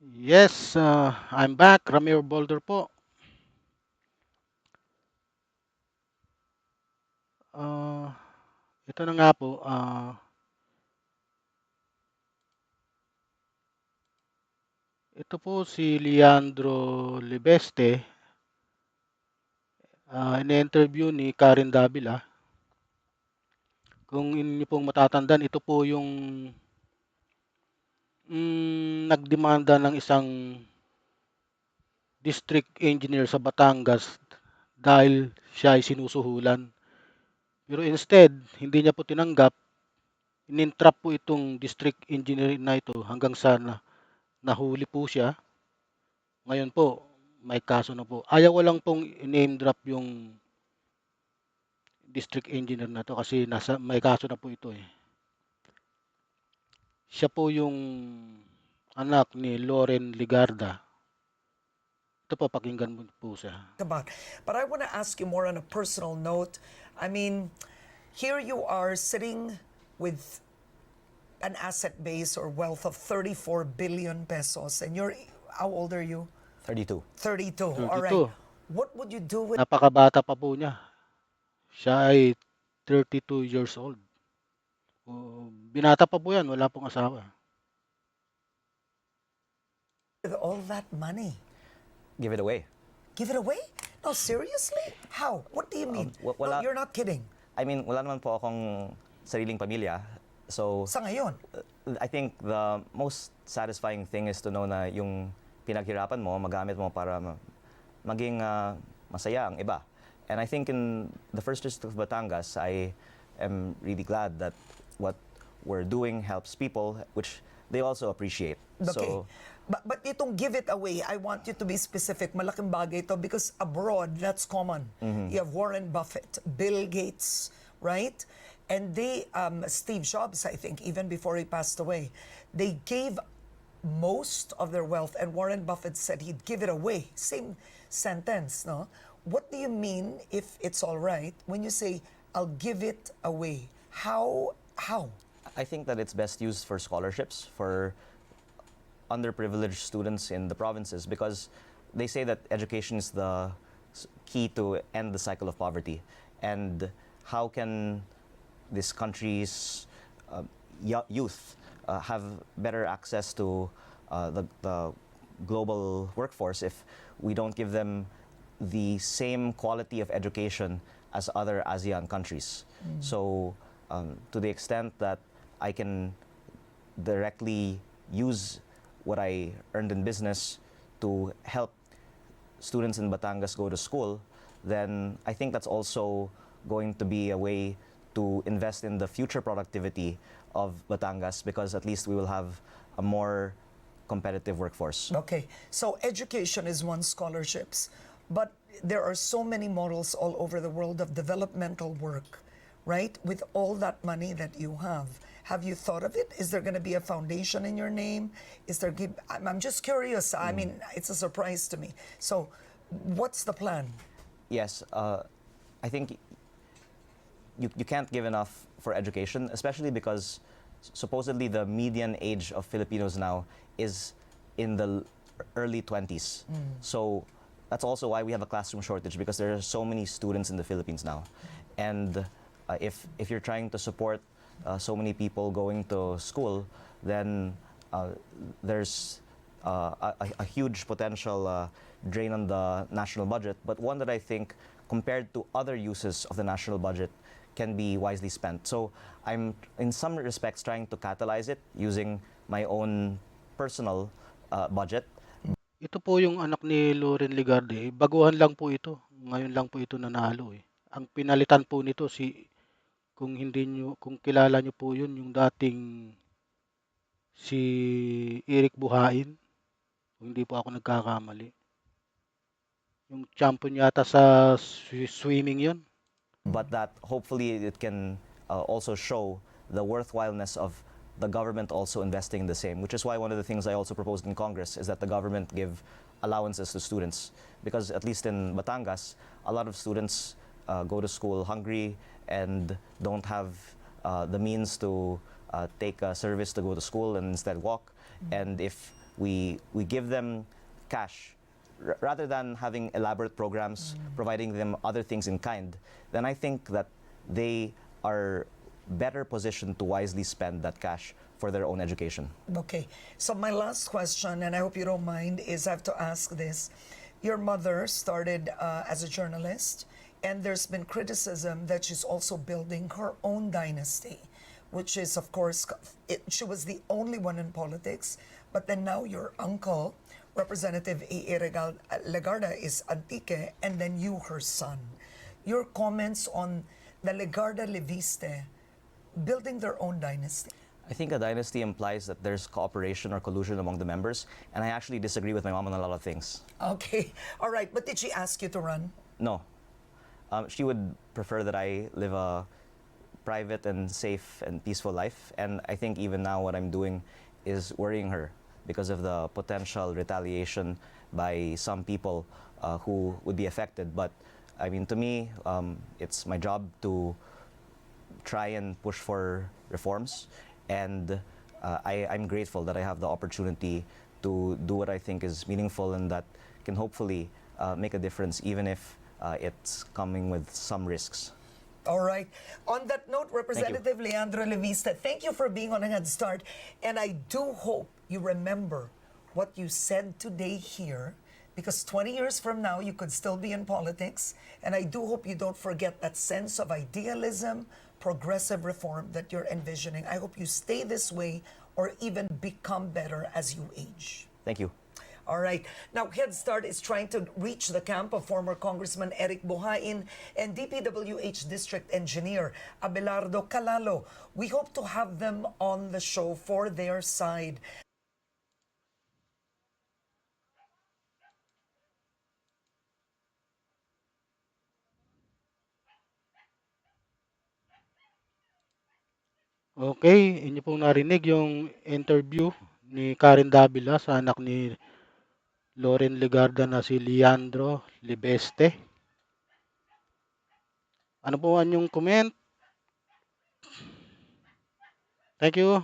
Yes, I'm back. Ramir Boulder po. Ah, ito na nga po. Ito po si Leandro Libeste. In-interview ni Karen Davila. Kung inyo pong matatandaan, ito po yung nagdemanda ng isang district engineer sa Batangas dahil siya ay sinusuhulan. Pero instead, hindi niya po tinanggap. Inintrap po itong district engineer na ito hanggang sa nahuli po siya. Ngayon po, may kaso na po. Ayaw ko lang pong name drop yung district engineer na to kasi may kaso na po ito eh. Siya po yung anak ni Loren Ligarda. Ito po, pakinggan mo po siya. About. But I want to ask you more on a personal note. I mean, here you are sitting with an asset base or wealth of 34 billion pesos, and you're, how old are you? 32. 32. All right. 32. What would you do with Napakabata pa po niya. Siya ay 32 years old. Binata pa po yan, wala pong asawa. all that money? Give it away. Give it away? No, seriously? How? What do you mean? wala- No, you're not kidding. I mean, wala naman po akong sariling pamilya. So, Sa ngayon? I think the most satisfying thing is to know na yung pinaghirapan mo, magamit mo para maging masaya ang iba. And I think in the first district of Batangas, I am really glad that what we're doing helps people, which they also appreciate. Okay. So, But itong give it away, I want you to be specific. Malaking bagay ito because abroad, that's common. You have Warren Buffett, Bill Gates, right? And they, Steve Jobs, I think, even before he passed away, they gave most of their wealth, and Warren Buffett said he'd give it away. Same sentence, no? What do you mean, if it's all right, when you say, I'll give it away? How? I think that it's best used for scholarships, for underprivileged students in the provinces, because they say that education is the key to end the cycle of poverty. And how can this country's youth have better access to the global workforce if we don't give them the same quality of education as other ASEAN countries? So, to the extent that I can directly use what I earned in business to help students in Batangas go to school, then I think that's also going to be a way to invest in the future productivity of Batangas, because at least we will have a more competitive workforce. Okay, so education is one, scholarships, but there are so many models all over the world of developmental work, right? With all that money that you have you thought of it? Is there going to be a foundation in your name? Is there? I'm just curious. I mean, it's a surprise to me. So, what's the plan? Yes, I think you can't give enough for education, especially because supposedly the median age of Filipinos now is in the early 20s. So that's also why we have a classroom shortage, because there are so many students in the Philippines now. And if you're trying to support so many people going to school, then there's a huge potential drain on the national budget, but one that I think, compared to other uses of the national budget, can be wisely spent. So I'm, in some respects, trying to catalyze it using my own personal budget. Ito po yung anak ni Loren Ligarde. Baguhan lang po ito. Ngayon lang po ito nanalo eh. Ang pinalitan po nito kung kilala niyo po yun, yung dating si Eric Buhain, kung hindi po ako nagkakamali. Yung champion yata sa swimming yun. But that hopefully it can also show the worthwhileness of the government also investing in the same, which is why one of the things I also proposed in Congress is that the government give allowances to students, because at least in Batangas, a lot of students go to school hungry and don't have the means to take a service to go to school and instead walk. And if we give them cash rather than having elaborate programs providing them other things in kind, then I think that they are better positioned to wisely spend that cash for their own education. Okay. So my last question, and I hope you don't mind, is I have to ask this. Your mother started as a journalist, and there's been criticism that she's also building her own dynasty, which is, of course, she was the only one in politics, but then now your uncle, Representative E.E. Legarda, is Antique, and then you, her son. Your comments on the Legarda Leviste building their own dynasty. I think a dynasty implies that there's cooperation or collusion among the members, and I actually disagree with my mom on a lot of things. Okay, all right. But did she ask you to run? No. She would prefer that I live a private and safe and peaceful life, and I think even now what I'm doing is worrying her because of the potential retaliation by some people who would be affected. But I mean, to me, it's my job to try and push for reforms, and I'm grateful that I have the opportunity to do what I think is meaningful and that can hopefully make a difference, even if it's coming with some risks. All right. On that note, Representative Leandro Levista, thank you for being on a Head Start. And I do hope you remember what you said today here, because 20 years from now, you could still be in politics. And I do hope you don't forget that sense of idealism, progressive reform that you're envisioning. I hope you stay this way or even become better as you age. Thank you. All right. Now, Head Start is trying to reach the camp of former Congressman Eric Buhain and DPWH District Engineer Abelardo Calalo. We hope to have them on the show for their side. Okay, inyo pong narinig yung interview ni Karen Davila sa anak ni Loren Legarda na si Leandro Libeste. Ano po ang inyong comment? Thank you.